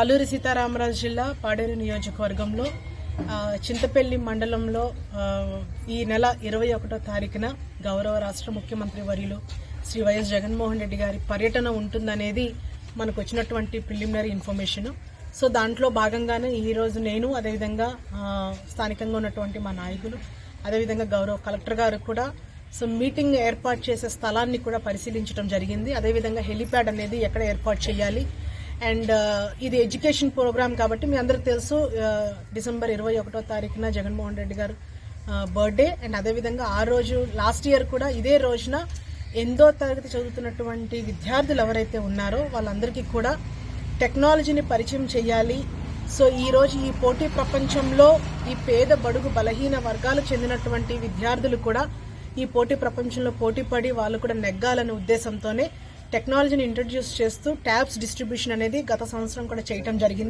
అల్లూరి సీతారామరాజు జిల్లా పాడేరు నియోజకవర్గంలో చింతపల్లి మండలంలో ఈ నెల 21వ తారీఖున గౌరవ రాష్ట్ర ముఖ్యమంత్రి వర్యులు శ్రీ వైఎస్ జగన్మోహన్ రెడ్డి గారి పర్యటన ఉంటుందనేది మనకు వచ్చినటువంటి ప్రిలిమినరీ ఇన్ఫర్మేషన్. సో దాంట్లో భాగంగానే ఈరోజు నేను అదేవిధంగా స్థానికంగా ఉన్నటువంటి మా నాయకులు అదేవిధంగా గౌరవ కలెక్టర్ గారు కూడా సో మీటింగ్ ఏర్పాటు చేసే స్థలాన్ని కూడా పరిశీలించడం జరిగింది. అదేవిధంగా హెలిప్యాడ్ అనేది ఎక్కడ ఏర్పాటు చేయాలి అండ్ ఇది ఎడ్యుకేషన్ ప్రోగ్రామ్ కాబట్టి మీ అందరికీ తెలుసు డిసెంబర్ 21వ తారీఖున జగన్మోహన్ రెడ్డి గారు బర్త్డే అండ్ అదేవిధంగా ఆ రోజు లాస్ట్ ఇయర్ కూడా ఇదే రోజున 8వ తరగతి చదువుతున్నటువంటి విద్యార్థులు ఎవరైతే ఉన్నారో వాళ్ళందరికీ కూడా టెక్నాలజీని పరిచయం చేయాలి. సో ఈరోజు ఈ పోటీ ప్రపంచంలో ఈ పేద బడుగు బలహీన వర్గాలకు చెందినటువంటి విద్యార్థులు కూడా ఈ పోటీ ప్రపంచంలో పోటీపడి వాళ్ళు కూడా నెగ్గాలనే ఉద్దేశంతోనే టెక్నాలజీని ఇంట్రడ్యూస్ చేస్తూ ట్యాబ్స్ డిస్ట్రిబ్యూషన్ అనేది గత సంవత్సరం కూడా చేయటం జరిగింది.